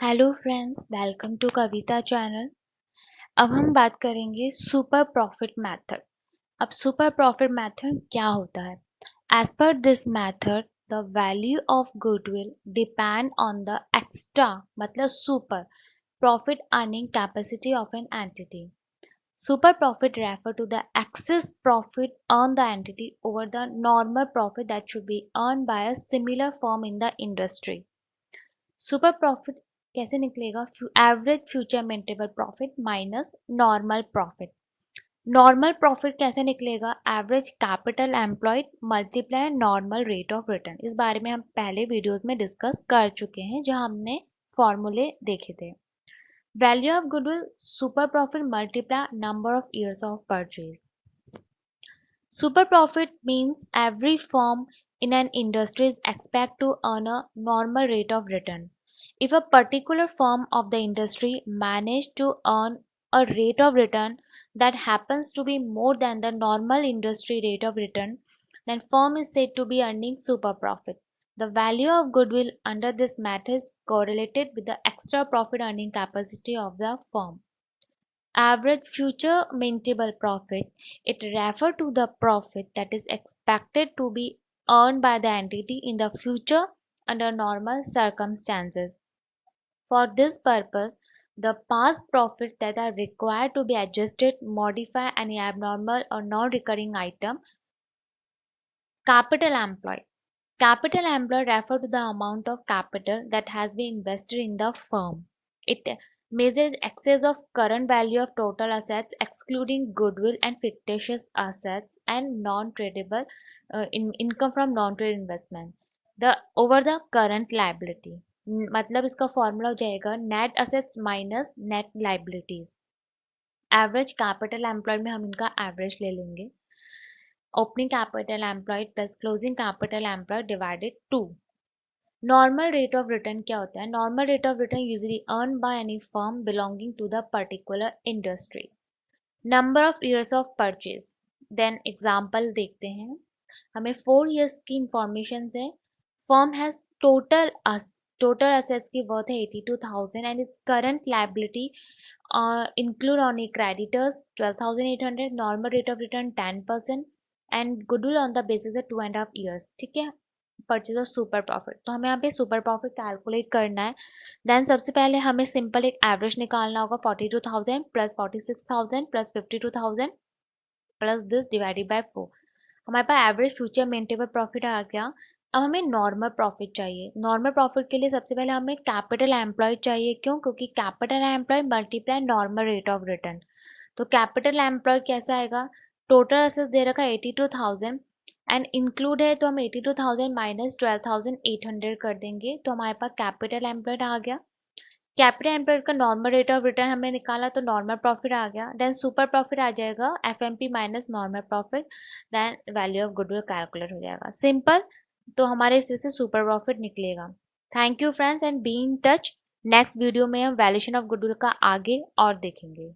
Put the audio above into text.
Hello friends, welcome to Kavita channel. अब हम बात करेंगे सुपर प्रॉफिट मेथड। अब सुपर प्रॉफिट मेथड क्या होता है? As per this method the value of goodwill depend on the extra मतलब super profit earning capacity of an entity. Super profit refer to the excess profit on the entity over the normal profit that should be earned by a similar firm in the industry. Super profit कैसे निकलेगा? Average future maintainable profit minus normal profit. Normal profit कैसे निकलेगा? Average capital employed multiply normal rate of return. इस बारे में हम पहले videos में डिस्कस कर चुके हैं जहां हमने फॉर्मूले देखे थे. Value of goodwill super profit multiply number of years of purchase. Super profit means every firm in an industry is expected to earn a normal rate of return. If a particular firm of the industry managed to earn a rate of return that happens to be more than the normal industry rate of return, then firm is said to be earning super profit. The value of goodwill under this method is correlated with the extra profit earning capacity of the firm. Average future maintainable profit. It refers to the profit that is expected to be earned by the entity in the future under normal circumstances. For this purpose, the past profits that are required to be adjusted modify any abnormal or non-recurring item. Capital employed. Capital employed refers to the amount of capital that has been invested in the firm. It measures excess of current value of total assets excluding goodwill and fictitious assets and non-tradable income from non-trade investment the over the current liability. मतलब इसका formula हो जाएगा net assets minus net liabilities. Average capital employed में हम इनका average ले लेंगे. Opening capital employed plus closing capital employed divided 2. Normal rate of return क्या होता है? Normal rate of return usually earn by any firm belonging to the particular industry. Number of years of purchase. Then example देखते हैं. हमें 4 years की information है. Firm has total assets की worth है 82,000 and its current liability include only creditors 12,800. Normal rate of return 10% and goodwill on the basis है 2.5 years. ठीक है. Purchase of super profit. तो हमें यहाँ पे सुपर प्रॉफिट कैलकुलेट करना है. देन सबसे पहले हमें सिंपल एक एवरेज निकालना होगा. 42,000 plus 46,000 plus 52,000 plus this divided by 4. हमारे पास एवरेज फ्यूचर मेंटेबल प्रॉफिट आ गया. अब हमें नॉर्मल प्रॉफिट चाहिए. नॉर्मल प्रॉफिट के लिए सबसे पहले हमें कैपिटल एम्प्लॉयड चाहिए. क्यों? क्योंकि capital employed multiply normal rate of return. तो कैपिटल एम्प्लॉयड कैसा आएगा? टोटल असेट्स दे रखा है 82,000 एंड इंक्लूड है तो हम 82,000 माइनस 12,800 कर देंगे. तो हमारे पास कैपिटल एम्प्लॉयड आ गया. कैपिटल एम्प्लॉयड का नॉर्मल रेट ऑफ रिटर्न हमने निकाला तो नॉर्मल प्रॉफिट आ गया. देन सुपर प्रॉफिट आ जाएगा FMP minus normal profit. Then value of goodwill calculate हो जाएगा. सिंपल. तो हमारे इसमें से सुपर प्रॉफिट निकलेगा. Thank you friends and be in touch. Next video में हम वैल्यूएशन ऑफ गुडविल का आगे और देखेंगे.